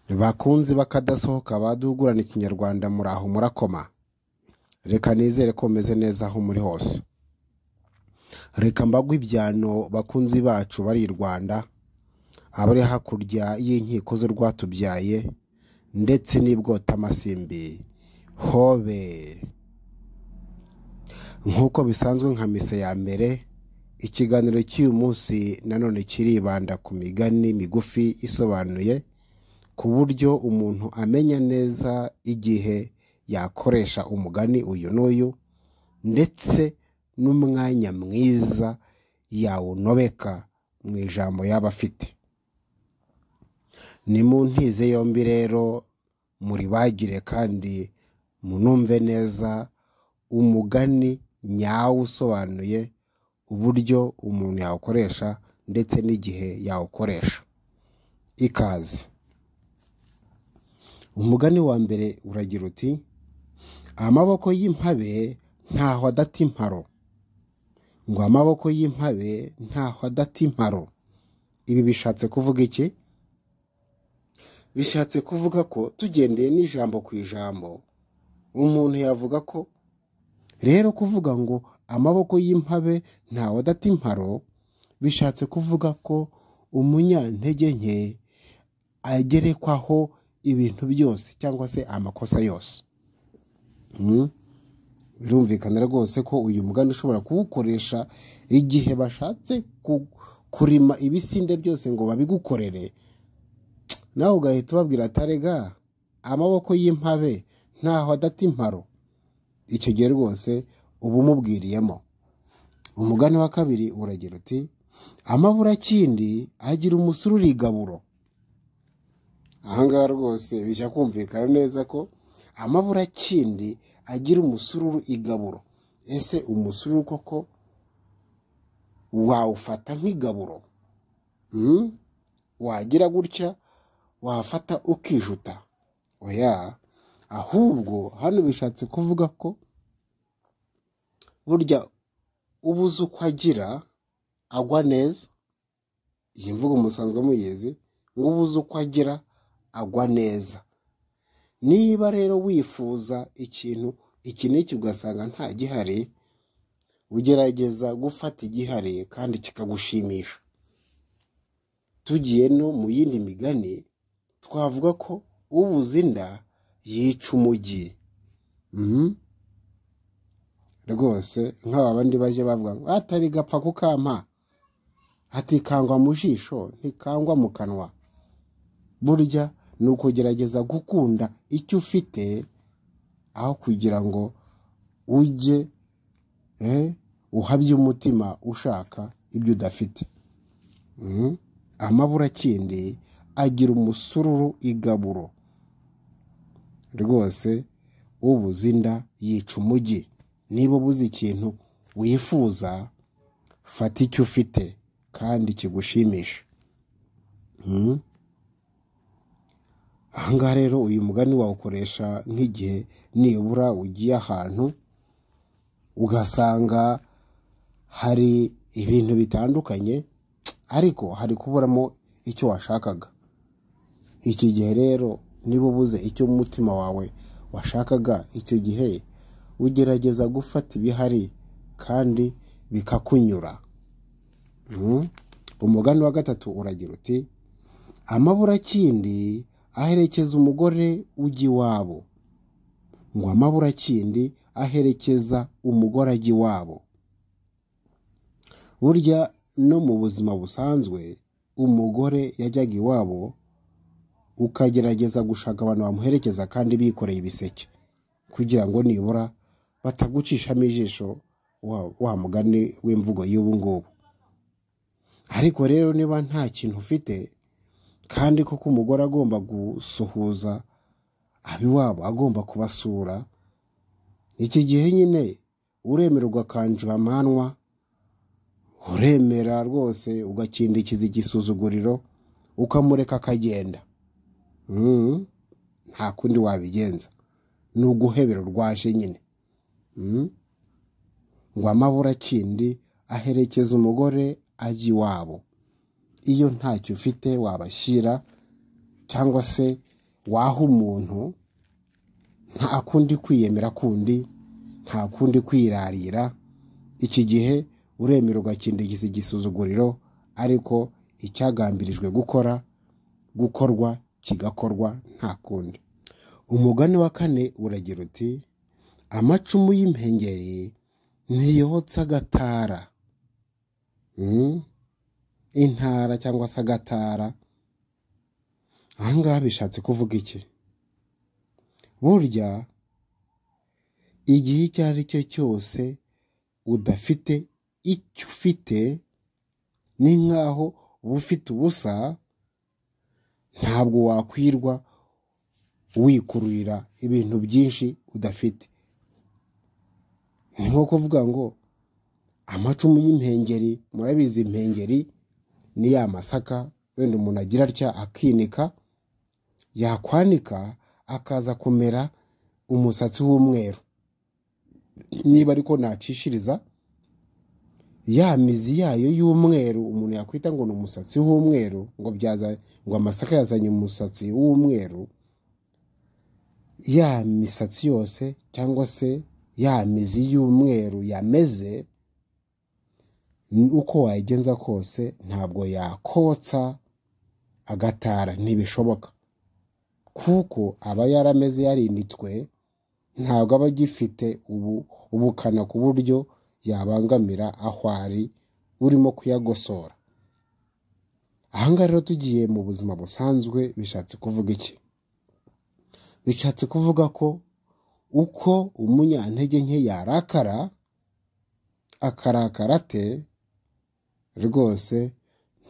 Bakunzi bakadasohoka badugurana ikinyarwanda muraho murakoma. Reka nizere ko meze neza aho muri hose. Reka mbagwe ibyano bakunzi bacu bari i Rwanda, abari hakurya y'inkiko z'u Rwatubyaye ndetse n'ibwota amasimbi hobe. Nk'uko bisanzwe nka mise ya mbere, ikiganiro cy'uyu munsi nanone kiribanda ku migani migufi isobanuye ku buryo umuntu amenya neza igihe yakoresha umugani uyu n'uyu ndetse n'umwanya mwiza yawunobeka mu ijambo yaba afite. Ni mu ntize yombi rero muri bagire kandi munumve neza umugani nyawo usobanuye uburyo umuntu yawukoresha ndetse n'igihe yawukoresha. Ikaze. Umugani wa mbere uragira uti: amaboko y'impabe ntaho adata imparo. Ngo amaboko y'impabe ntaho adata imparo. Ibi bishatse kuvuga iki? Bishatse kuvuga ko tugendeye n'ijambo ku ijambo, umuntu yavuga ko rero kuvuga ngo amaboko y'impabe ntaho adata imparo bishatse kuvuga ko umunyantege nke agerekwaho ibintu byose cyangwa se amakosa yose. Birumvikana rwose ko uyu mugani ushobora kuwukoresha igihe bashatse kurima ibisinde byose ngo babigukorere, nawe ugahita ubabwira atarega amaboko y'impabe ntaho adata imparo. Icyo gihe rwose uba umubwiriyemo. Umugani wa kabiri uragira uti: amaburakindi agira umusururu igaburo. Ahangaha rwose bijya kumvikana neza ko amaburakindi agira umusururu igaburo. Ese umusururu koko wawufata nk'igaburo? Wagira gutya wafata ukijuta? Oya, ahubwo hano bishatse kuvuga ko burya ubuze uko agira agwa neza. Iyi mvugo musanzwe muyizi, ngo ubuze uko agira agwa neza. Niba rero wifuza ikintu iki n'iki ugasanga nta gihari, ugerageza gufata igihari kandi kikagushimisha. Tugiye no mu yindi migani twavuga ko ubuze inda yica umujyi. Rwose nk'aba bandi bajya bavuga ngo atari gapfa kukampa, hatikangwa mu jisho ntikangwa mu kanwa. Burya ni ukugerageza gukunda icyo ufite aho kugira ngo ujye uhabye umutima ushaka ibyo udafite. Amaburakindi agira umusururu igaburo. Rwose ubuze inda yica umujyi. Niba ubuze ikintu wifuza, fata icyo ufite kandi kigushimisha. Ahangaha rero uyu mugani wawukoresha nk'igihe nibura ugiye ahantu ugasanga hari ibintu bitandukanye ariko hari kuburamo icyo washakaga. Iki gihe rero niba ubuze icyo umutima wawe washakaga, icyo gihe ugerageza gufata ibihari kandi bikakunyura. Umugani wa gatatu uragira uti: amaburakindi aherekeza umugore ujya iwabo. Ngo amaburakindi aherekeza umugore ajya iwabo. Burya no mu buzima busanzwe umugore yajyaga iwabo, ukagerageza gushaka abantu bamuherekeza kandi bikoreye ibiseke kugira ngo nibura batagucishamo ijisho, wa mugani w'imvugo y'ubu ngubu. Ariko rero niba nta kintu ufite kandi koko umugore agomba gusuhuza abiwabo, agomba kubasura, iki gihe nyine uremera ugakanjura amanwa, uremera rwose ugakindikiza igisuzuguriro, ukamureka akagenda. Nta kundi wabigenza, ni uguhebera urwaje nyine. Ngo amaburakindi aherekeza umugore ajya iwabo. Iyo ntacyo ufite wabashyira cyangwa se waha umuntu nta kundi kwiyemera kundi, nta kundi kwirarira. Iki gihe uremera ugakindigiza igisuzuguriro, ariko icyagambirijwe gukorwa kigakorwa nta kundi. Umugani wa 4 uragira uti amacumu y'impengeri ntiyotsa agatara. Intara cyangwa se agatara, ahangaha bishatse kuvuga iki? Burya igihe icyo ari cyo cyose udafite icyo ufite, ni nkaho uba ufite ubusa. Ntabwo wakwirwa wikururira ibintu byinshi udafite. Ni nko kuvuga ngo amacumu y'impengeri, murabizi impengeri ni ya masaka wenda umuntu agira atya akinika, yakwanika akaza kumera umusatsi w'umweru. Niba ariko nacishiriza, ya mizi yayo y'umweru umuntu yakwita ngo ni umusatsi w'umweru, ngo amasaka yazanye umusatsi w'umweru. Ya misatsi yose cyangwa se ya mizi y'umweru yameze, uko wayigenza kose ntabwo yakotsa agatara, ntibishoboka, kuko aba yarameze yarinditswe, ntabwo aba agifite ubukana ku buryo yabangamira aho ari urimo kuyagosora. Ahangaha rero tugiye mu buzima busanzwe, bishatse kuvuga iki? Bishatse kuvuga ko uko umunyantege nke yarakara, akarakara te, rwose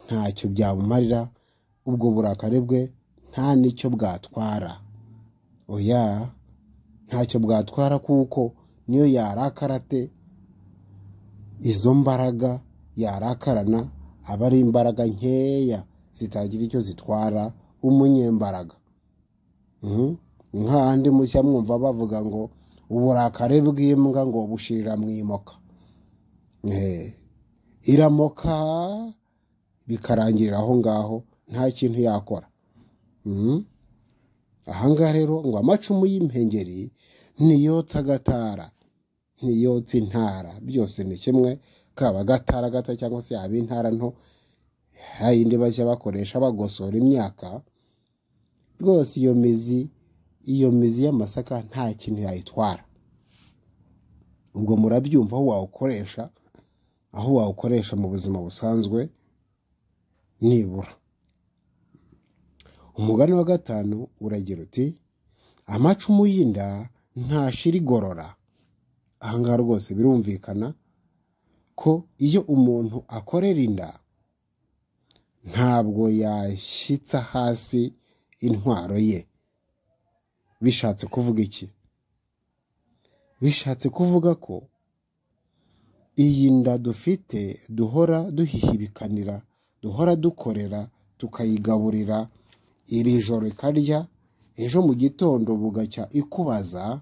ntacyo byamumarira, ubwo burakari bwe nta n'icyo bwatwara. Oya, ntacyo bwatwara, kuko niyo yarakara te, izo mbaraga yarakarana aba ari imbaraga nkeya zitagira icyo zitwara umunyembaraga. Nk'ahandi mushya mwumva bavuga ngo uburakari bw'imbwa ngo bushirira mu imoka. Iramoka bikarangirira aho ngaho, nta kintu yakora. Ahangaha rero ngo amacumu y'impengeri ntiyotsa agatara, ntiyotsa intara, byose ni kimwe, kaba agatara gato cyangwa se yaba intara nto, hayindi bashya bakoresha bagosora imyaka. Rwose iyo mizi y'amasaka nta kintu yayitwara. Ubwo murabyumva aho wawukoresha mu buzima busanzwe nibura. Umugani wa 5 uragira uti amacumu y'inda ntashira igorora. Ahangaha rwose birumvikana ko iyo umuntu akorera inda, ntabwo yashyitsa hasi intwaro ye. Bishatse kuvuga iki? Bishatse kuvuga ko iyi nda dufite duhora duhihibikanira, duhora dukorera, tukayigaburira, iri joro ikarya, ejo mu gitondo bugacya ikubaza.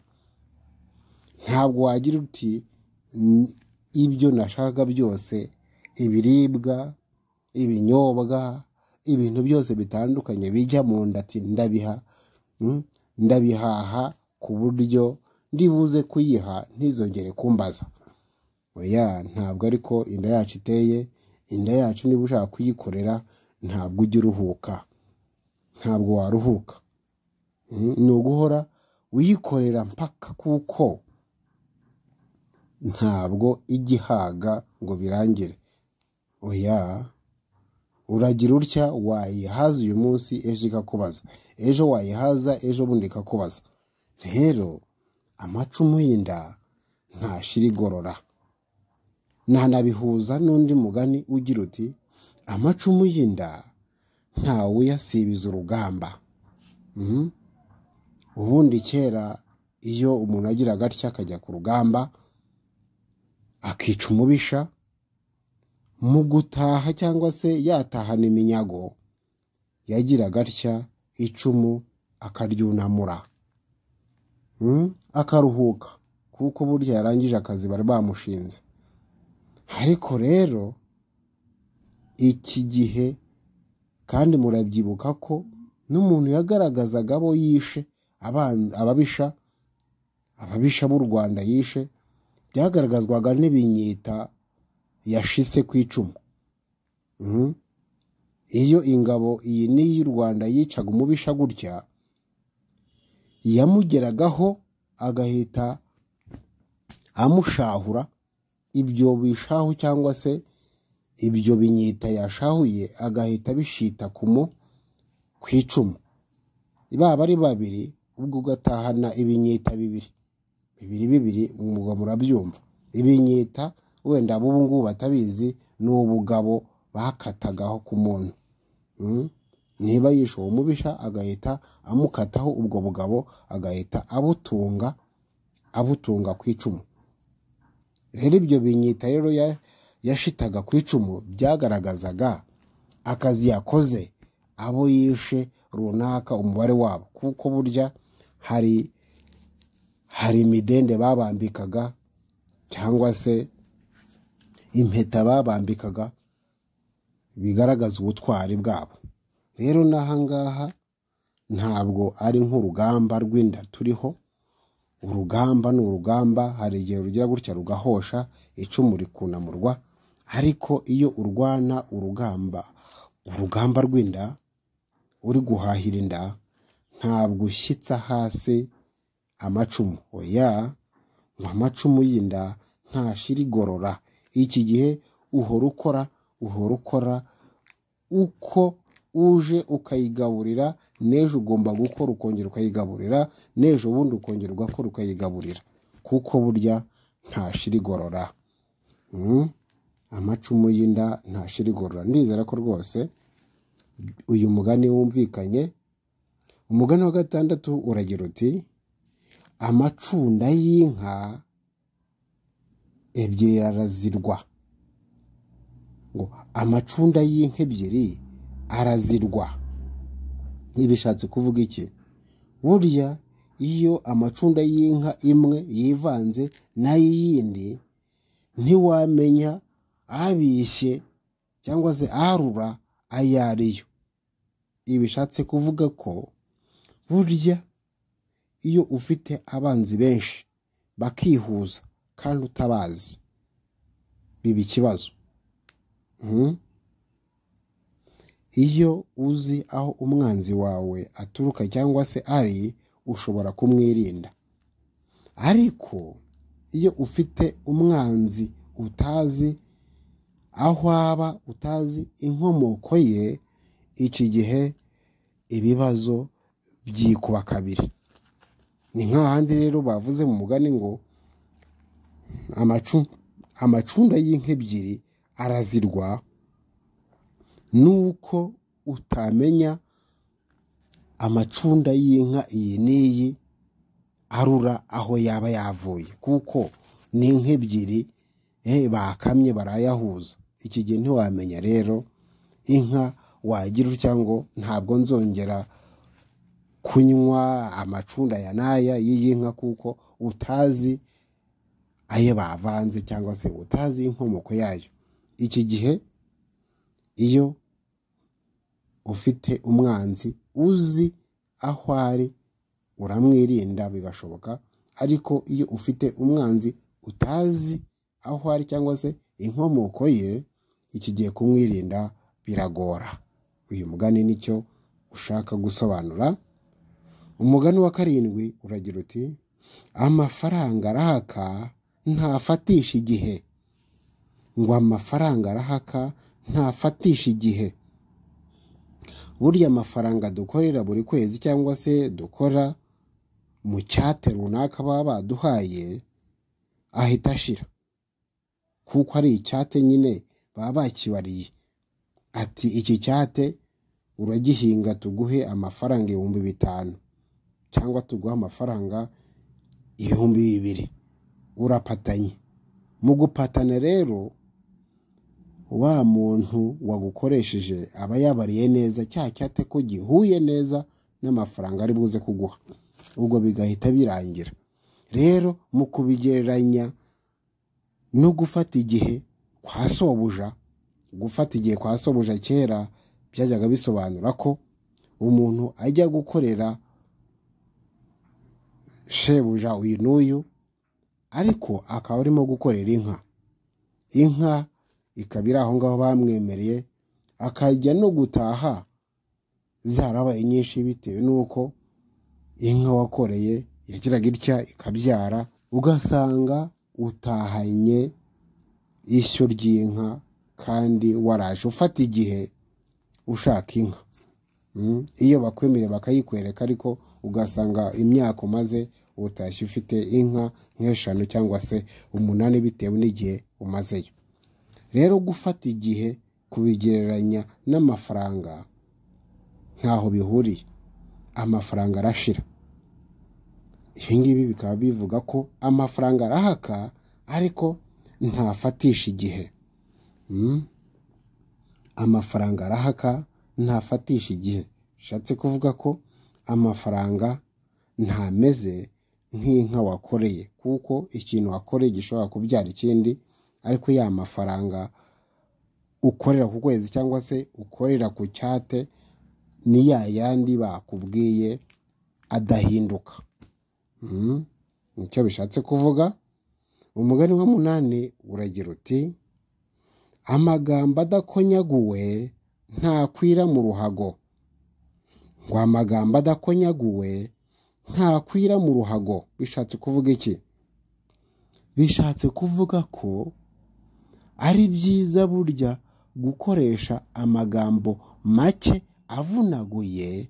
Ntabwo wagira uti ibyo nashaka byose, ibiribwa, ibinyobwa, ibintu byose bitandukanye bijya mu nda, ati ndabihaha ku buryo ndibuze kuyiha ntizongere kumbaza. Oya, ntabwo ariko inda yacu iteye. Inda yacu niba ushaka kuyikorera, ntabwo ujya uruhuka, ntabwo waruhuka. Ni uguhora uyikorera mpaka, kuko ntabwo igihaga ngo birangire. Oya, uragira utya, wayihaza uyu munsi, ejo ikakubaza, ejo wayihaza, ejo bundi ikakubaza. Rero amacumu y'inda ntashira igorora. Nanabihuza n'undi mugani ugira uti amacumu y'inda ntawe uyasibiza urugamba. Ubundi kera iyo umuntu agiraga atya akajya ku rugamba akica umubisha, mu gutaha cyangwa se yatahana iminyago, yagiraga atya icumu akaryunamura, akaruhuka, kuko burya yarangije akazi bari bamushinze. Ariko rero iki gihe kandi murabyibuka ko n'umuntu yagaragazaga abo yishe, ababisha b'u Rwanda yishe, byagaragazwaga n'ibinyita yashise ku icumu. Iyo ingabo iyi n'iy'u Rwanda yicaga umubisha gutya, yamugeragaho agahita amushahura, ibyo bishahu cyangwa se ibyo binyita yashahuye agahita bishita ku icumu. Baba ari babiri, ubwo ugatahana ibinyita bibiri, umugabo murabyumva. Ibinyita wenda abo ubu ngubu batabizi, ni ubugabo bakatagaho ku muntu. Niba yishe uwo mubisha agahita amukataho ubwo bugabo, agahita abutunga ku icumu. Rero ibyo binyita rero yashitaga ku icumu byagaragazaga akazi yakoze, abo yishe runaka, umubare wabo, kuko burya hari imidende babambikaga cyangwa se impeta babambikaga bigaragaza ubutwari bwabo. Rero n'ahangaha ntabwo ari nk'urugamba rw'inda turiho. Urugamba ni urugamba, hari igihe rugira gutya rugahosha, icumu rikunamurwa. Ariko iyo urwana urugamba rw'inda, uri guhahira inda, ntabwo ushyitsa hasi amacumu. Oya, amacumu y'inda ntashira igorora. Iki gihe uhora ukora uko uje ukayigaburira, n'ejo ugomba gukora ukongera ukayigaburira, n'ejo ubundi ukongera ugakora ukayigaburira, kuko burya ntashira igorora. Amacumu y'inda ntashira igorora. Ndizera ko rwose uyu mugani wumvikanye. Umugani wa 6 uragira uti: amacunda y'inka ebyiri arazirwa. Ngo amacunda y'inka ebyiri arazirwa. Ibishatse kuvuga iki? Burya iyo amacunda y'inka imwe yivanze n'ay'iyindi, ntiwamenya abishye cyangwa se arura ayo ariyo. Ibishatse kuvuga ko burya iyo ufite abanzi benshi bakihuza kandi utabazi, biba ikibazo. Iyo uzi aho umwanzi wawe aturuka cyangwa se ari, ushobora kumwirinda. Ariko iyo ufite umwanzi utazi aho aba, utazi inkomoko ye, iki gihe ibibazo byikuba kabiri. Ni nk'ahandi rero bavuze mu mugani ngo amacunda y'inka ebyiri arazirwa, nuko utamenya amacunda y'inka iyi n'iyi arura aho yaba yavuye, kuko ni inka ebyiri bakamye barayahuza. Iki gihe ntiwamenya rero inka wagira utya ngo ntabwo nzongera kunywa amacunda ya n'aya y'iyi nka, kuko utazi ayo bavanze cyangwa se utazi inkomoko yayo. Iki gihe iyo ufite umwanzi uzi aho ari, uramwirinda bigashoboka. Ariko iyo ufite umwanzi utazi aho ari cyangwa se inkomoko ye, iki gihe kumwirinda biragora. Uyu mugani nicyo ushaka gusobanura. Umugani wa 7 uragira uti: amafaranga arahaka ntafatisha igihe. Ngo amafaranga arahaka ntafatisha igihe. Burya amafaranga dukorera buri kwezi cyangwa se dukora mu cyate runaka baba baduhaye ahita ashira, kuko ari icyate nyine baba bakibariye. Ati iki cyate uragihinga tuguhe amafaranga 5,000 cyangwa tuguhe amafaranga 2,000. Urapatanye. Mu gupatana rero, wa muntu wagukoresheje aba yabariye neza cya cyate ko gihuye neza n'amafaranga ari buze kuguha, ubwo bigahita birangira. Rero mu kubigereranya no gufata igihe kwa sobuja, gufata igihe kwa sobuja kera byajyaga bisobanura ko umuntu ajya gukorera shebuja uyu n'uyu, ariko akaba arimo gukorera inka ikaba iri aho ngaho bamwemereye, akajya no gutaha zarabaye nyinshi bitewe n'uko inka wakoreye yagiraga itya ikabyara, ugasanga utahanye ishyo ry'inka kandi waraje ufata igihe ushaka inka. Iyo bakwemereye bakayikwereka, ariko ugasanga imyaka umaze utashye ufite inka nk'eshanu cyangwa se 8 bitewe n'igihe umazeyo. Rero gufata igihe kubigereranya n'amafaranga ntaho bihuriye, amafaranga arashira. Ibi ngibi bikaba bivuga ko amafaranga arahaka ariko ntafatisha igihe. Amafaranga arahaka ntafatisha igihe, bishatse kuvuga ko amafaranga ntameze nk'inka wakoreye, kuko ikintu wakoreye gishobora kubyara ikindi, ariko ya mafaranga ukorera ku kwezi cyangwa se ukorera ku cyate ni ya yandi bakubwiye adahinduka. Nicyo bishatse kuvuga. Umugani wa 8 uragira uti amagambo adakonyaguwe ntakwira mu ruhago. Ngo amagambo adakonyaguwe ntakwira mu ruhago bishatse kuvuga iki? Bishatse kuvuga ko ari byiza burya gukoresha amagambo make avunaguye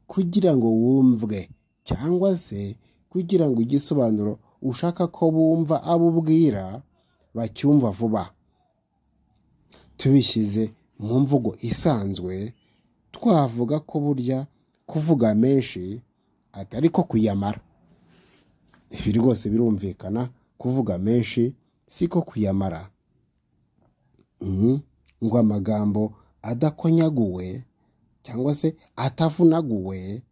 kugira ngo wumvwe, cyangwa se kugira ngo igisobanuro ushaka ko bumva abo ubwira bacyumva vuba. Tubishyize mu mvugo isanzwe twavuga ko burya kuvuga menshi atari ko kuyamara. Ibi rwose birumvikana, kuvuga menshi siko kuyamara. Ngo amagambo adakonyaguwe cyangwa se atavunaguwe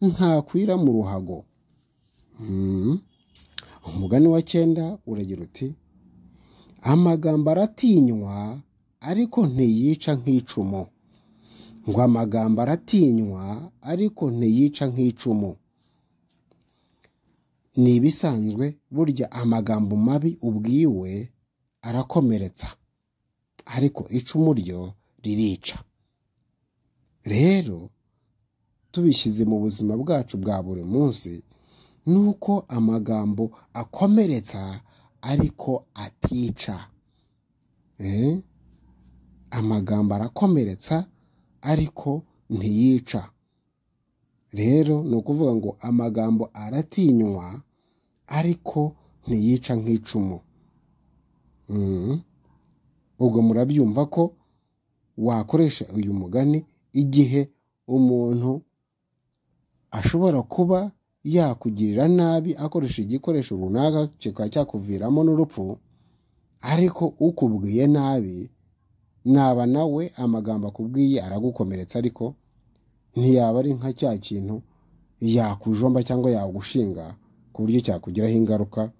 ntakwira mu ruhago. Umugani wa 9 uragira uti amagambo aratinywa ariko ntiyica nk'icumu. Ngo amagambo aratinywa ariko ntiyica nk'icumu. Ni ibisanzwe burya amagambo mabi ubwiwe arakomeretsa, ariko icumu ryo ririca. Rero tubishyize mu buzima bwacu bwa buri munsi, nuko amagambo akomeretsa ariko atica. Amagambo arakomeretsa ariko ntiyica. Rero ni ukuvuga ngo amagambo aratinywa ariko ntiyica nk'icumu. Ubwo murabyumva ko wakoresha uyu mugani igihe umuntu ashobora kuba yakugirira nabi akoresha igikoresho runaka kikaba cyakuviramo n'urupfu, ariko ukubwiye nabi naba nawe amagambo akubwiye aragukomeretsa, ariko ntiyaba ari nka cya kintu yakujomba cyangwa yagushinga ku buryo cyakugiraho ingaruka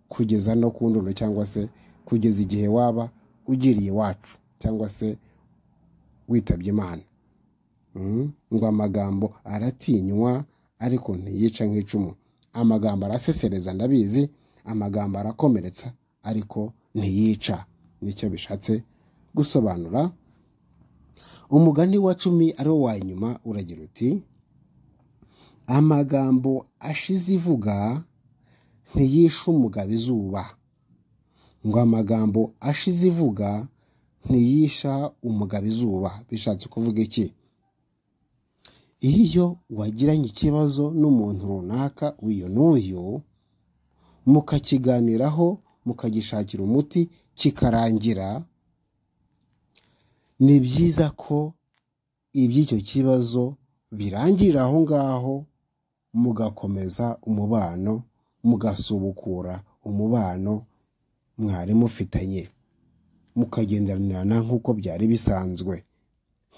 kugeza no ku ndunduro, cyangwa se kugeza igihe waba ugiriye iwacu cyangwa se witabye Imana. Ngo amagambo aratinywa ariko ntiyica nk'icumu. Amagambo arasesereza ndabizi, amagambo arakomeretsa ariko ntiyica. Nicyo bishatse gusobanura. Umugani wa 10 ari wo wa nyuma uragira uti amagambo ashize ivuga ntiyisha umugabo izuba. Ngo amagambo ashize ivuga ntiyisha umugabo izuba. Bishatse kuvuga iki? Iyo wagiranye ikibazo n'umuntu runaka uyu n'uyu, mukakiganiraho mukagishakira umuti kikarangira, ni byiza ko iby'icyo kibazo birangirira aho ngaho, mugakomeza umubano, mugasubukura umubano mwari mufitanye, mukagenderanirana nk'uko byari bisanzwe,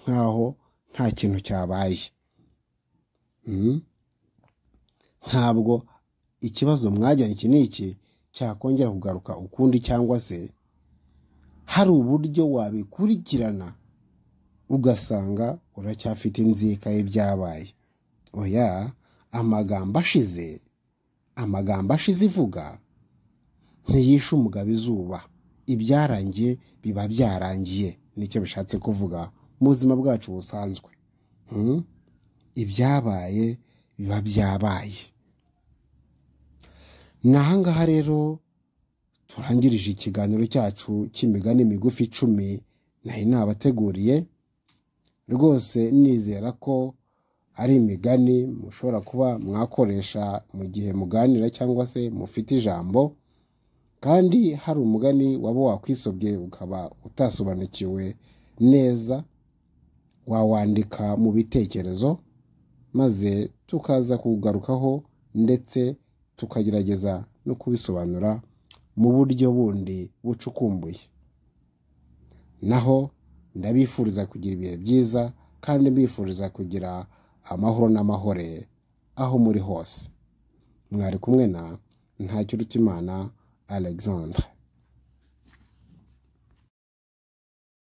nk'aho nta kintu cyabaye. Ntabwo ikibazo mwajyanye iki n'iki cyakongera kugaruka ukundi, cyangwa se hari uburyo wabikurikirana ugasanga uracyafite inzika y'ibyabaye. Oya, amagambo ashize ivuga ntiyishe umugabo izuba. Ibyarangiye biba byarangiye, nicyo bishatse kuvuga mu buzima bwacu busanzwe. Ibyabaye biba byabaye. Nahangaha rero turangirije ikiganiro cyacu cy'imigani migufi 10 nari nabateguriye. Rwose nizera ko ari imigani mushobora kuba mwakoresha mu gihe muganira cyangwa se mufite ijambo, kandi hari umugani waba wakwisobye ukaba utasobanukiwe neza, wawandika mu bitekerezo maze tukaza kugarukaho ndetse tukagerageza no kubisobanura mu buryo bundi bucukumbuye. Naho ndabifuriza kugira ibihe byiza kandi mbifuriza kugira amahoro n'amahore aho muri hose. Mwari kumwe na Ntakirutimana Alexandre.